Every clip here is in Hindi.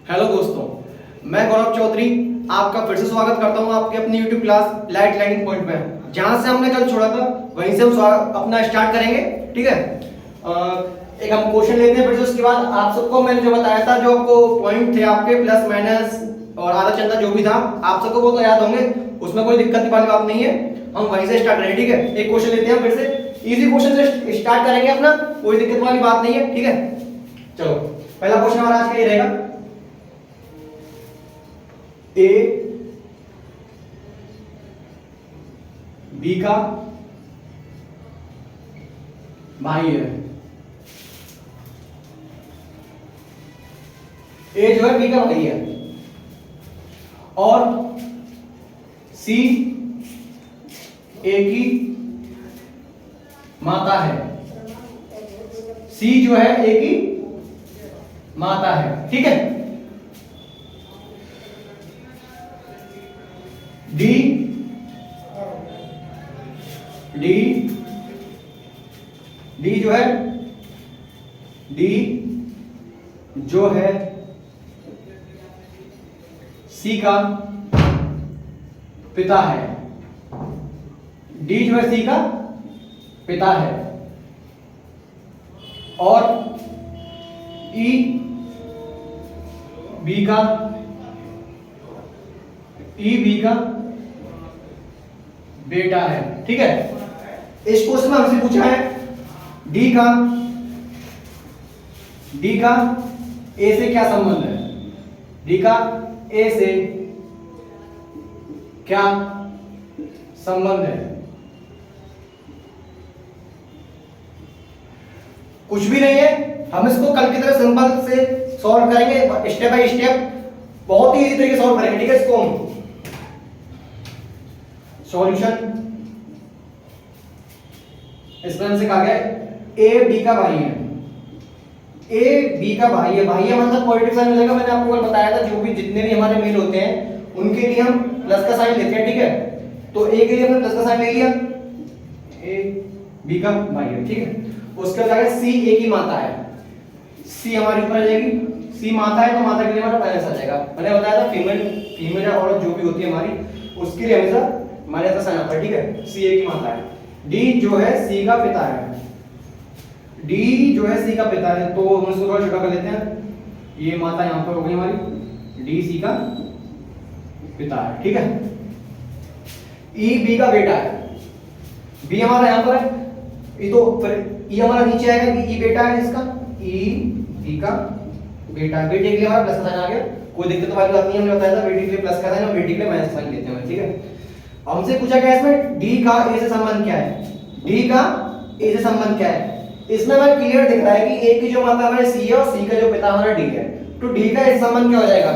हेलो दोस्तों, मैं गौरव चौधरी आपका फिर से स्वागत करता हूं आपके अपनी YouTube class light learning point में। जहां से हमने कल छोड़ा था वहीं से हम अपना स्टार्ट करेंगे। ठीक है, एक हम क्वेश्चन लेते हैं, फिर से उसके बाद आप सबको मैंने जो बताया था, जो आपको पॉइंट थे आपके प्लस माइनस और आधा चंदा जो भी था, आप सबको वो तो याद होंगे, उसमें कोई दिक्कत वाली बात नहीं है। हम वहीं से स्टार्ट करेंगे। ठीक है, एक क्वेश्चन लेते हैं, फिर से इजी क्वेश्चन से स्टार्ट करेंगे अपना, कोई दिक्कत वाली बात नहीं है। ठीक है, चलो पहला क्वेश्चन हमारा आज का ये रहेगा, ए बी का भाई है। ए जो है बी का भाई है और सी ए की माता है। सी जो है ए की माता है। ठीक है, डी डी डी जो है डी जो है सी का पिता है। डी जो है सी का पिता है और ई बी का बेटा है। ठीक है, इस क्वेश्चन में हमसे पूछा है डी का ए से क्या संबंध है। डी का ए से क्या संबंध है? कुछ भी नहीं है, हम इसको कल की तरह सिंपल से सॉल्व करेंगे, स्टेप बाय स्टेप, बहुत ही इजी तरीके से सॉल्व करेंगे। ठीक है, इसको हम सॉल्यूशन इस तरह से कहा गया, ए बी का भाई है। ए बी का भाई है, भाई है मतलब पॉजिटिव साइन मिलेगा। मैंने आपको कल बताया था, जो भी जितने भी हमारे मेल होते हैं उनके लिए हम प्लस का साइन लेते हैं। ठीक है, तो ए के लिए हमने प्लस का साइन ले लिया, ए बी का भाई है। ठीक है, उसके बाद सी ए की माता है। सी हमारी ऊपर आ जाएगी, सी माता है तो माता के लिए हमारा माइनस आ जाएगा। मैंने बताया था फीमेल या औरत जो भी होती है हमारी, उसके लिए हमेशा माइनस का साइन आता है। ठीक है, सी ए की माता है। डी जो है सी का पिता है। डी जो है सी का पिता है, तो हम इसको थोड़ा छोटा कर लेते हैं। ये माता यहां पर हो गई हमारी, डी सी का पिता है। ठीक है, ई बी का बेटा है। बी हमारा यहां पर है, ये तो फिर ई हमारा नीचे आएगा कि ई बेटा है इसका, ई बी का बेटा। बेटे के लिए हमारा प्लस का साइन आ गया, कोई दिक्कत वाली बात नहीं है। हमने बताया था बेटी के लिए प्लस का साइन और बेटी के लिए माइनस साइन लेते हैं। ठीक है, हमसे पूछा गया इसमें डी का ए से संबंध क्या है। डी का ए से संबंध क्या है? इसमें हमें क्लियर दिख रहा है कि ए की जो माता हमारे सी है और सी का जो पिता हमारा डी है, तो डी का ए से संबंध क्या हो जाएगा?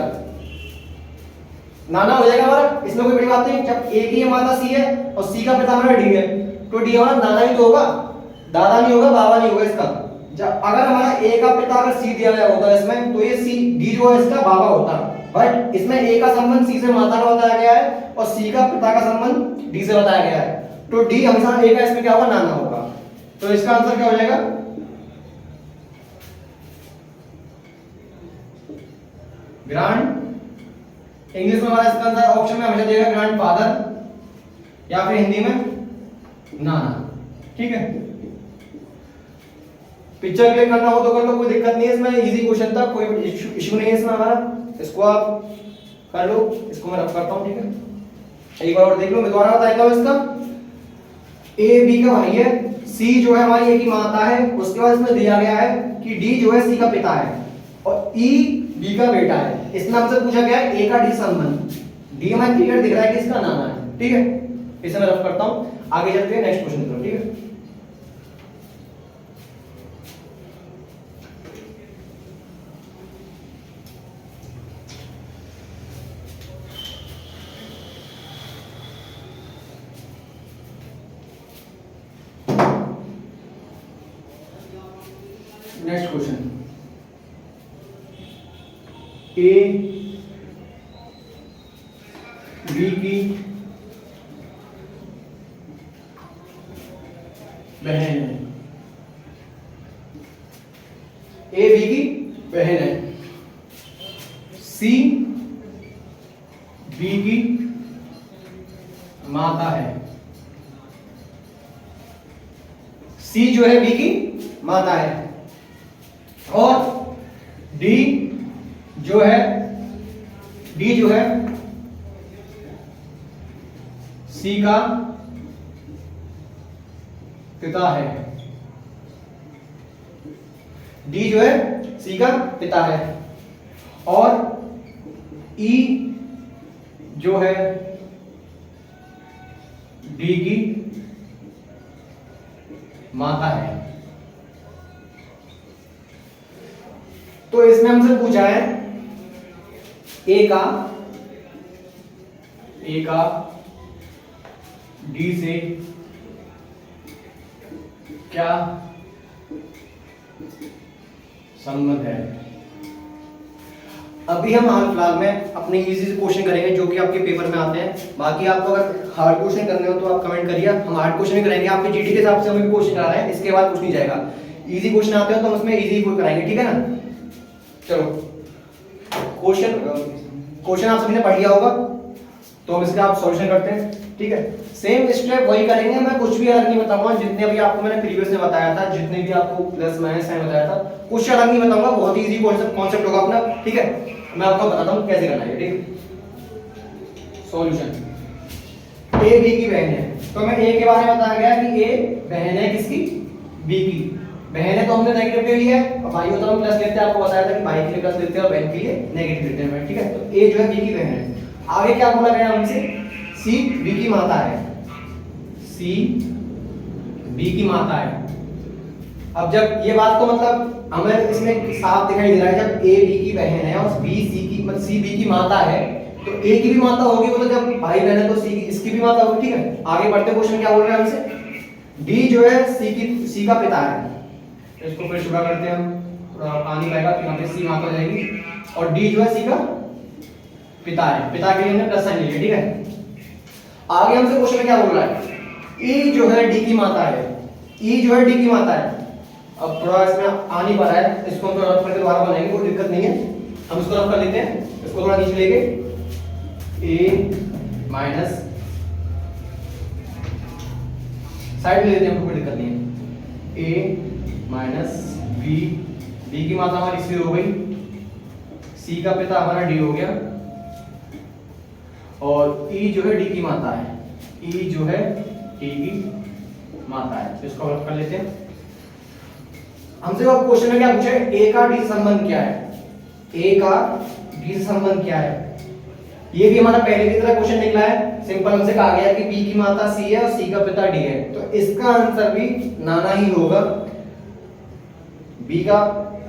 नाना हो जाएगा हमारा। इसमें कोई बड़ी बात नहीं, जब ए की माता सी है और सी का पिता हमारा डी है, तो डी हमारा नाना ही तो होगा, दादा नहीं होगा, बाबा नहीं होगा इसका। जब अगर हमारा ए का पिता अगर सी दिया गया होता है इसमें, तो ये सी डी जो है इसका बाबा होता। बट इसमें ए का संबंध सी से माता का बताया गया है और सी का पिता का संबंध डी से बताया गया है, तो डी हमेशा ए का इसमें क्या होगा? नाना होगा। तो इसका आंसर क्या हो जाएगा? ग्रैंड। इंग्लिश में हमारा इसका आंसर ऑप्शन में हमेशा देगा ग्रैंड फादर या फिर हिंदी में नाना। ठीक है, पिक्चर क्लिक करना हो तो कर लो, कोई दिक्कत नहीं है। इसमें इजी क्वेश्चन था, कोई इशू नहीं है इसमें हमारा। इसको आप कर लो, इसको मैं रफ करता हूं। ठीक है, एक बार और देख लो, मैं दोबारा बताएगा इसका। ए बी का भाई है, सी जो है हमारी ए की माता है, उसके बाद इसमें दिया गया है कि डी जो है सी का पिता है और ई बी का बेटा है। इसमें हमसे पूछा गया है ए का डी संबंध। डी हमें क्लियर दिख रहा है कि इसका नाना है। ठीक है, इसे मैं रफ करता हूं, आगे चलते हैं नेक्स्ट क्वेश्चन की तरफ। ठीक है, नेक्स्ट क्वेश्चन, ए बी की बहन है। ए बी की बहन है, सी बी की माता है, सी जो है बी की माता है, और डी जो है सी का पिता है, डी जो है सी का पिता है, और ई जो है डी की माता है। तो इसमें हमसे पूछा है ए का डी से क्या संबंध है। अभी हम हाल फिलहाल में अपने इजी से क्वेश्चन करेंगे जो कि आपके पेपर में आते हैं। बाकी आपको अगर हार्ड क्वेश्चन करने हो तो आप कमेंट करिए, हम हार्ड क्वेश्चन भी कराएंगे। आपके जीटी के हिसाब से हमें क्वेश्चन करा रहे हैं, इसके बाद कुछ नहीं जाएगा। इजी क्वेश्चन आते हो तो हम उसमें इजी कराएंगे, ठीक है ना। चलो क्वेश्चन आप सभी ने पढ़ लिया होगा, तो हम इसका आप सॉल्यूशन करते हैं, ठीक है। सेम स्टेप वही करेंगे, मैं कुछ भी अलग नहीं बताऊंगा। जितने भी आपको मैंने प्रीवियस में बताया था, जितने भी आपको प्लस माइनस साइन बताया था, कुछ अलग नहीं बताऊंगा। बहुत ही इजी कॉन्सेप्ट होगा अपना, ठीक है। मैं आपको बताता हूं कैसे करना है, ठीक है। सॉल्यूशन, ए बी की बहन है, तो मैं ए के बारे में बताया गया कि ए बहन है किसकी, बी की। बहन है तो हमने नेगेटिव ले लिया है, और भाई हो तो हम प्लस लेते हैं। आपको बताया था कि भाई के लिए प्लस लेते हैं और बहन के लिए नेगेटिव लेते हैं, ठीक है। तो ए जो है बी की बहन है। आगे क्या बोला गया हमसे, सी बी की माता है, सी बी की माता है। अब जब ये बात को मतलब हमें इसमें साफ दिखाई दे रहा है, जब ए बी की बहन है और बी सी की मतलब सी बी की माता है, तो ए की भी माता होगी, वो तो जब भाई बहन है तो सी इसकी भी माता होगी, ठीक है। आगे बढ़ते क्वेश्चन क्या बोल रहे हैं हमसे, डी जो है सी का पिता है। इसको फिर शुरू करते हैं हम, थोड़ा पानी पाएगा तो यहाँ पे सी माता हो जाएगी, और डी जो है सी का पिता है। पिता के लिए हमने प्लस साइन लिया, ठीक है। आगे हमसे क्वेश्चन में क्या बोल रहा है, ई जो है डी की माता है, ई जो है डी की माता है। अब थोड़ा इसमें आ नहीं पा रहा है, इसको हम थोड़ा रफ करके दोबारा बनाएंगे, कोई दिक्कत नहीं है। हम इसको रफ कर लेते हैं, इसको थोड़ा नीचे लेके ए माइनस साइड ले लेते हैं, कोई दिक्कत नहीं है। ए माइनस बी, बी की माता हमारी सी हो गई, सी का पिता हमारा डी हो गया, और ई जो है डी की माता है, ई जो है डी की माता है। तो इसको रफ कर लेते हैं। हमसे अब क्वेश्चन में क्या पूछा है, ए का डी से संबंध क्या है, ए का डी से संबंध क्या है। ये भी हमारा पहले की तरह क्वेश्चन निकला है। सिंपल हमसे कहा गया कि बी की माता सी है और सी का पिता डी है, तो इसका आंसर भी नाना ही होगा। बी का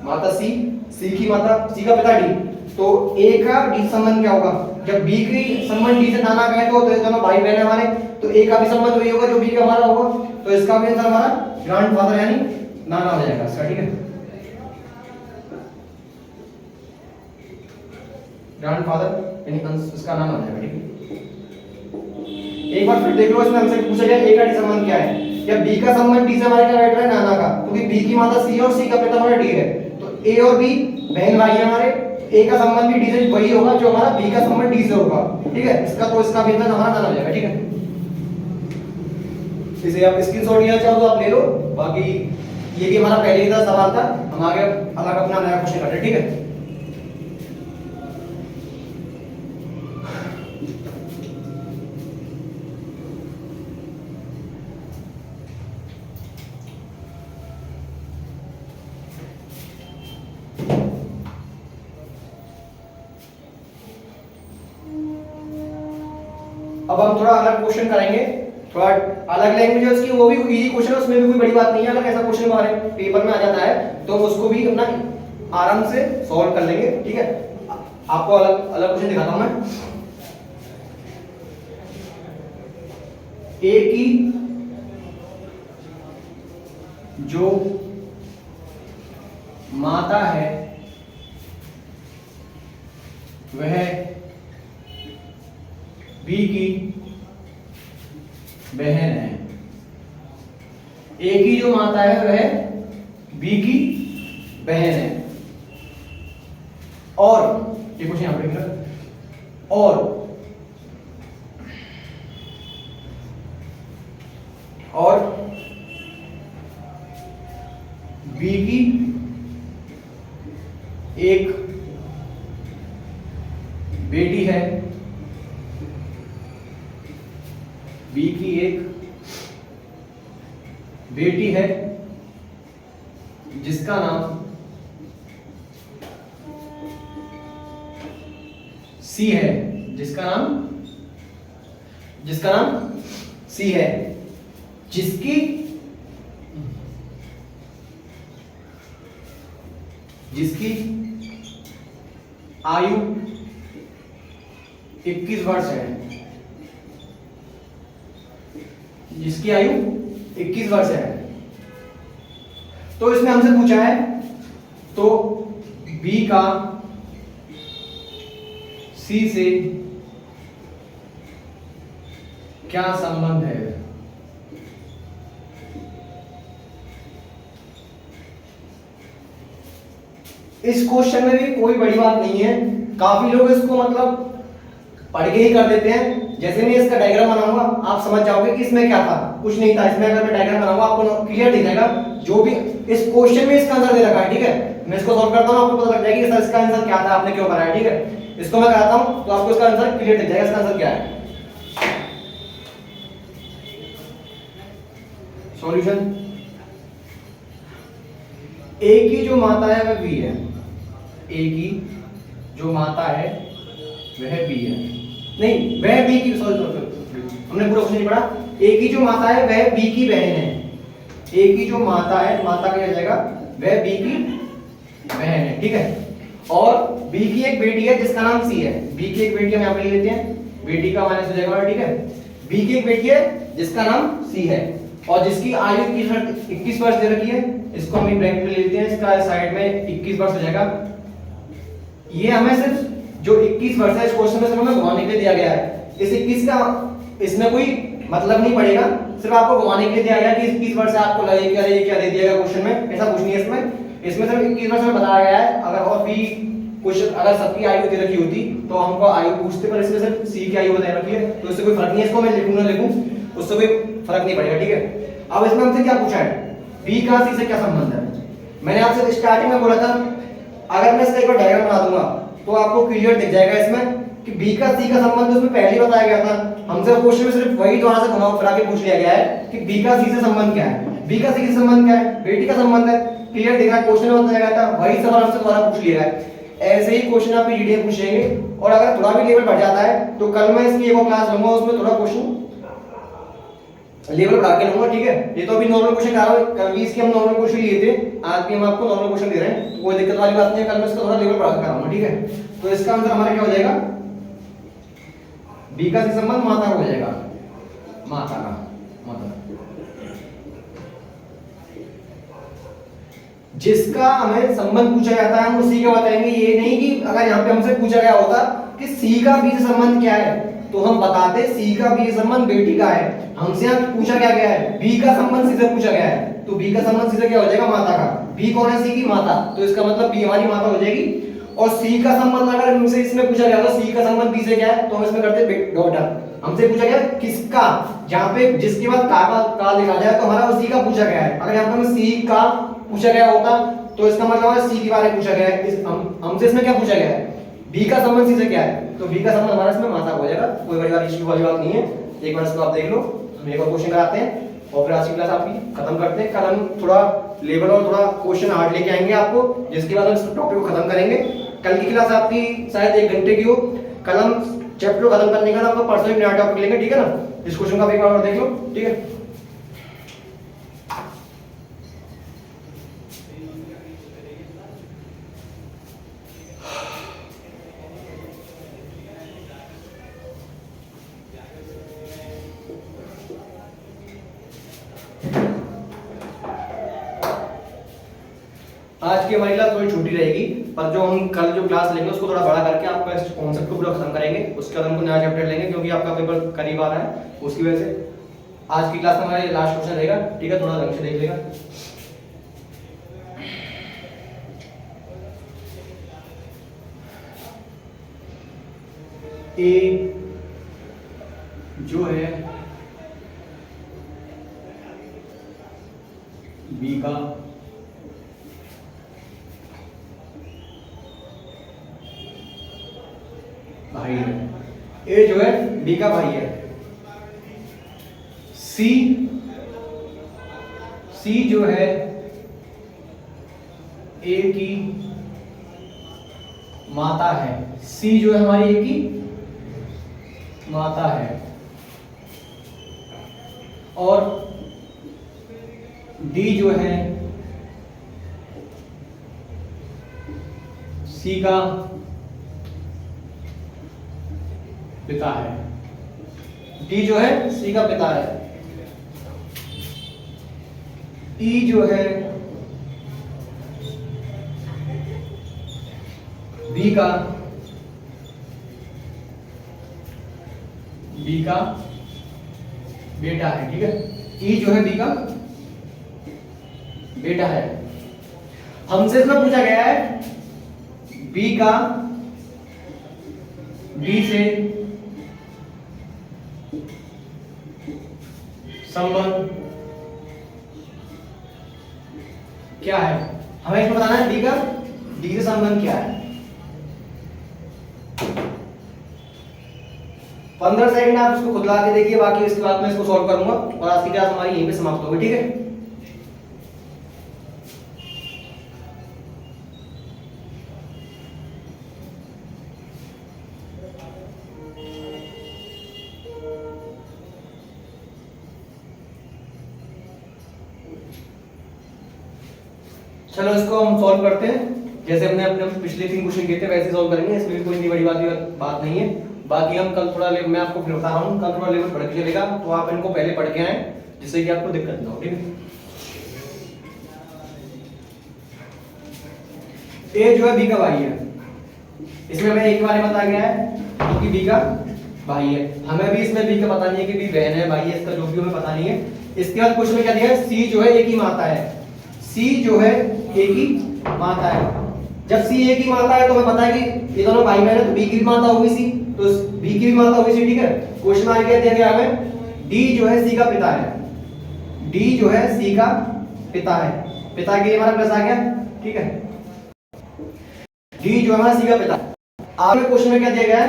माता सी, सी की माता, सी का पिता डी, तो ए का डी संबंध क्या होगा। जब बी की संबंध डी से नाना का है तो दोनों भाई बहन हमारे, तो ए का भी संबंध वही होगा जो बी का हमारा होगा, तो इसका भी आंसर हमारा ग्रैंडफादर यानी नाना हो जाएगा इसका, ठीक है। ग्रैंडफादर यानी इसका नाम आ जाएगा, ठीक है। एक बार फिर देख लो, इसमें हमसे पूछा गया ए का डी संबंध क्या है। या बी का संबंध डी से हमारे क्या बैठ रहा है, नाना का, क्योंकि बी की माता सी है और सी का पिता हमारा डी है, तो ए और बी बहन भाई है हमारे। ए का संबंध भी डी से वही होगा जो हमारा बी का संबंध डी से होगा, ठीक है। इसका तो इसका भी आंसर हमारा नाना हो जाएगा, ठीक है। इसे आप स्क्रीनशॉट लेना चाहो तो आप ले लो, बाकी ये भी हमारा पहले ही था सवाल था। हम आगे अलग अपना नया क्वेश्चन करते हैं, ठीक है। अब हम थोड़ा अलग क्वेश्चन करेंगे, थोड़ा अलग लैंग्वेज है उसकी, वो भी इजी क्वेश्चन है, उसमें भी कोई बड़ी बात नहीं है। अगर ऐसा क्वेश्चन हमारे पेपर में आ जाता है तो हम उसको भी अपना आराम से सॉल्व कर लेंगे, ठीक है। आपको अलग अलग क्वेश्चन दिखाता हूं मैं। ए की जो माता है वह बी की बहन है। ए की जो माता है वह बी की बहन है, और ये क्वेश्चन यहाँ पे लिखना। और बी की एक बेटी है, बी की एक बेटी है जिसका नाम सी है, जिसका नाम सी है, जिसकी आयु 21 वर्ष है, जिसकी आयु 21 वर्ष है। तो इसमें हमसे पूछा है तो बी का सी से क्या संबंध है। इस क्वेश्चन में भी कोई बड़ी बात नहीं है, काफी लोग इसको मतलब पढ़ के ही कर देते हैं। जैसे मैं इसका डायग्राम बनाऊंगा आप समझ जाओगे कि इसमें क्या था, कुछ नहीं था। इसमें अगर मैं डायग्राम बनाऊंगा आपको क्लियर दिख जाएगा जो भी इस क्वेश्चन में इसका आंसर दे रखा है। ठीक है, मैं इसको सॉल्व करता हूं, आपको पता लग जाएगा कि सर इसका आंसर क्या था, आपने क्यों कराया। ठीक है, इसको मैं कराता हूं तो आपको इसका आंसर क्लियर दिख जाएगा। इसका आंसर क्या है, सॉल्यूशन। ए की जो माता है वह बी है, ए की जो माता है वह बी है, नहीं वह बी की, सॉरी हमने पूरा क्वेश्चन नहीं पढ़ा। ए की जो माता है वह बी की बहन है, ए की जो माता है, माता क्या हो जाएगा, वह बी की बहन है। ठीक है, और बी की एक बेटी है जिसका नाम सी है, बी की एक बेटी हम यहाँ पे ले लेते हैं, बेटी का माइनस हो जाएगा। ठीक है, बी की एक बेटी है जिसका नाम सी है और जिसकी आयु 21 वर्ष दे रखी है। इसको हम ब्रैकेट में ले लेते हैं, इसका साइड में 21 वर्ष हो जाएगा। ये हमें सिर्फ जो 21 वर्ष है इस क्वेश्चन में सिर्फ हमें घुमाने के लिए दिया गया है। इस 21 का इसमें कोई मतलब नहीं पड़ेगा, सिर्फ आपको घुमाने के लिए दिया गया कि 21 वर्ष से आपको लगे कि अरे ये क्या दे दिया गया क्वेश्चन में, ऐसा कुछ नहीं है इसमें सिर्फ 21 वर्ष में बताया गया है। अगर और भी कुछ अगर सबकी आयु दे रखी होती तो हमको आयु पूछते, पर इसमें सिर्फ सी की आयु बताई रखी है तो इससे कोई फर्क नहीं है। इसको मैं लिखूं ना लिखूं उससे कोई फर्क नहीं पड़ेगा। ठीक है, अब इसमें हमसे क्या पूछा है, बी का सी से क्या संबंध है। मैंने आपसे स्टार्टिंग में बोला था अगर मैं इसका एक बार डायग्राम बना दूंगा तो आपको क्लियर दिख जाएगा इसमें कि बी का सी का संबंध उसमें पहले ही बताया गया था। हमसे क्वेश्चन में सिर्फ वही दोबारा से घुमा फिरा के पूछ लिया गया है कि बी का सी से संबंध क्या है। बी का सी से संबंध क्या है, बेटी का संबंध है, क्लियर दिखा क्वेश्चन में बताया गया था, वही सवाल हमसे दोबारा पूछ लिया है। ऐसे ही क्वेश्चन आप पीडीएफ पूछेंगे और अगर थोड़ा भी लेवल बढ़ जाता है तो कल मैं इसकी एक और क्लास लूंगा, उसमें थोड़ा क्वेश्चन लेवल बढ़ा के लूंगा। ठीक है, ये तो अभी नॉर्मल क्वेश्चन कर रहा हूं, कल भी इसके हम नॉर्मल क्वेश्चन लिए थे, आज भी हम आपको नॉर्मल क्वेश्चन दे रहे हैं, तो कोई दिक्कत वाली बात नहीं है। कल मैं इसका थोड़ा लेवल बढ़ा के कराऊंगा। ठीक है, तो इसका आंसर हमारा क्या हो जाएगा, बी का सी संबंध माता का हो जाएगा, माता का, माता जिसका हमें संबंध पूछा जाता है हम उसी का बताएंगे। ये नहीं कि अगर यहाँ पे हमसे पूछा गया होता कि सी का बी से संबंध क्या है तो हम बताते सी का बी से संबंध बेटी का है। हमसे यहाँ पूछा क्या गया है, बी का संबंध सी से पूछा गया है, तो बी का संबंध सी से क्या हो जाएगा, माता का। बी कौन है, सी की माता, तो इसका मतलब बी हमारी माता हो जाएगी। और सी का संबंध अगर हमसे इसमें पूछा गया तो सी का संबंध बी से क्या है, तो हम इसमें करते डॉटर। हमसे पूछा गया किसका, जहाँ पे जिसके बाद का लिखा जाए तो हमारा उसी का पूछा गया है। अगर यहाँ पे हमें सी का पूछा गया होता तो इसका मतलब है सी के बारे में पूछा गया है। हमसे इसमें क्या पूछा गया है, बी का संबंध सी से क्या है, तो बी का संबंध हमारा इसमें माता हो जाएगा। कोई बड़ी बात इश्यू वाली बात नहीं है। एक बार इसको आप देख लो, हम एक और क्वेश्चन कराते हैं और फिर आज की क्लास आपकी खत्म करते हैं। कल हम थोड़ा लेवल और थोड़ा क्वेश्चन हार्ड लेके आएंगे आपको, जिसके बाद हम इस टॉपिक को खत्म करेंगे। कल की क्लास आपकी शायद 1 घंटे की हो। कल हम चैप्टर खत्म करने का आपको परसों ही नया टॉपिक लेंगे। ठीक है ना, इस क्वेश्चन का एक बार और देख लो। ठीक है, आज की हमारी क्लास थोड़ी छोटी रहेगी, पर जो हम कल जो क्लास लेंगे उसको थोड़ा बड़ा करके आपका इस कॉन्सेप्ट को पूरा खत्म करेंगे। उसके बाद हमको नया चैप्टर लेंगे क्योंकि आपका पेपर करीब आ रहा है, उसकी वजह से आज की क्लास में हमारा लास्ट क्वेश्चन रहेगा। ठीक है, थोड़ा ढंग से देख लेगा। ए जो है बी का भाई है, ए जो है बी का भाई है। सी जो है ए की माता है, सी जो है हमारी ए की माता है। और डी जो है सी का पिता है, डी जो है सी का पिता है। ई जो है बी का बेटा है, ठीक है। ई जो है बी का बेटा है। हमसे इसमें पूछा गया है बी का डी से संबंध क्या है। हमें इसमें बताना है बी का डी से संबंध क्या है। 15 सेकंड आप इसको खुद ला के देखिए, बाकी इसके बाद मैं इसको सॉल्व करूंगा और आज की क्लास हमारी यहीं पे समाप्त होगी, ठीक है। चलो इसको हम सॉल्व करते हैं, जैसे हमने अपने पिछले 3 क्वेश्चन किए थे वैसे सॉल्व करेंगे। इसमें भी कोई इतनी बड़ी बात नहीं है। बाकी हम कल थोड़ा मैं आपको फिर बता रहा हूँ, कल थोड़ा लेवल बढ़ के चलेगा, तो आप इनको पहले पढ़ के आए जिससे कि आपको दिक्कत ना हो, ठीक है। ए जो है बी का भाई है, इसमें हमें एक बार बताया गया है कि बी का भाई है। हमें भी इसमें बी का पता नहीं है कि बी बहन है भाई है, इसका जो भी हमें पता नहीं है। इसके बाद क्वेश्चन में क्या दिया है, सी जो है ए की माता है, सी जो है ए की माता है। जब सी ए की माता है तो हमें पता है कि ये दोनों भाई बहन है, तो बी की भी माता होगी सी, तो बी की भी माता होगी सी, ठीक है। क्वेश्चन आ गया, दिया गया हमें डी जो है सी का पिता है, डी जो है सी का पिता है, पिता के लिए हमारा प्लस आ गया, ठीक है। डी जो है हमारा सी का पिता। आगे क्वेश्चन में क्या दिया गया है,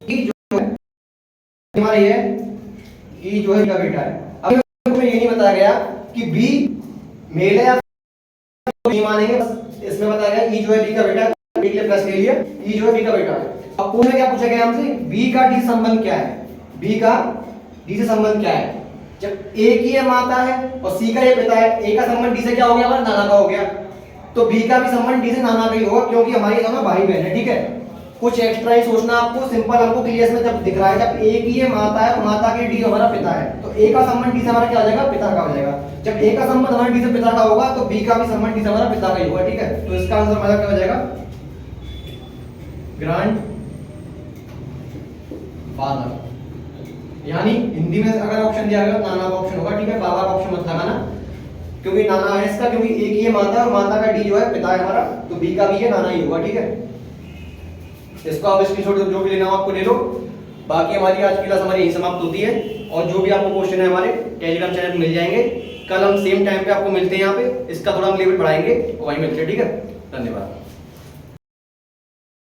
ई जो है हमारा ये ई जो है का बेटा है। अब हमें ये नहीं बताया गया कि बी मेल है या नहीं मानेंगे, बस इसमें बताया गया ई जो है बी का बेटा है, बी के लिए प्लस ले लिया, ई जो है बी का बेटा है। अब पूछा क्या पूछा गया हमसे, बी का डी संबंध क्या है, बी का डी से संबंध क्या है। जब ए की ये माता है और सी का ये पिता है, ए का संबंध डी से क्या हो गया, हमारा नाना का हो गया, तो बी का भी संबंध डी से नाना का ही होगा, क्योंकि हमारे दोनों भाई बहन है, ठीक है। कुछ एक्स्ट्रा ही सोचना आपको, सिंपल आपको क्लियर में जब दिख रहा है, जब ए की ये माता है और माता के डी हमारा पिता है, तो ए का संबंध डी से हमारा क्या हो जाएगा, पिता का हो जाएगा। जब ए का संबंध हमारे डी से पिता का होगा तो बी का भी संबंध डी से हमारा पिता का ही होगा, ठीक है। तो इसका आंसर हमारा क्या हो जाएगा, ग्रैंड फादर। यानी हिंदी में अगर ऑप्शन दिया गया नाना का ऑप्शन होगा, ठीक है, बाबा का ऑप्शन मत लगाना, क्योंकि नाना है इसका, क्योंकि ए की ये माता है और माता का डी जो है पिता है हमारा, तो बी का भी ये नाना ही होगा, ठीक है। इसको आप स्क्रीनशॉट जो भी लेना हो आपको ले लो। बाकी हमारी आज की क्लास हमारी यही समाप्त होती है, और जो भी आपको क्वेश्चन है हमारे टेलीग्राम चैनल मिल जाएंगे। कल हम सेम टाइम पे आपको मिलते हैं यहाँ पे, इसका थोड़ा हम लेवल बढ़ाएंगे, वहीं मिलते हैं, ठीक है। धन्यवाद।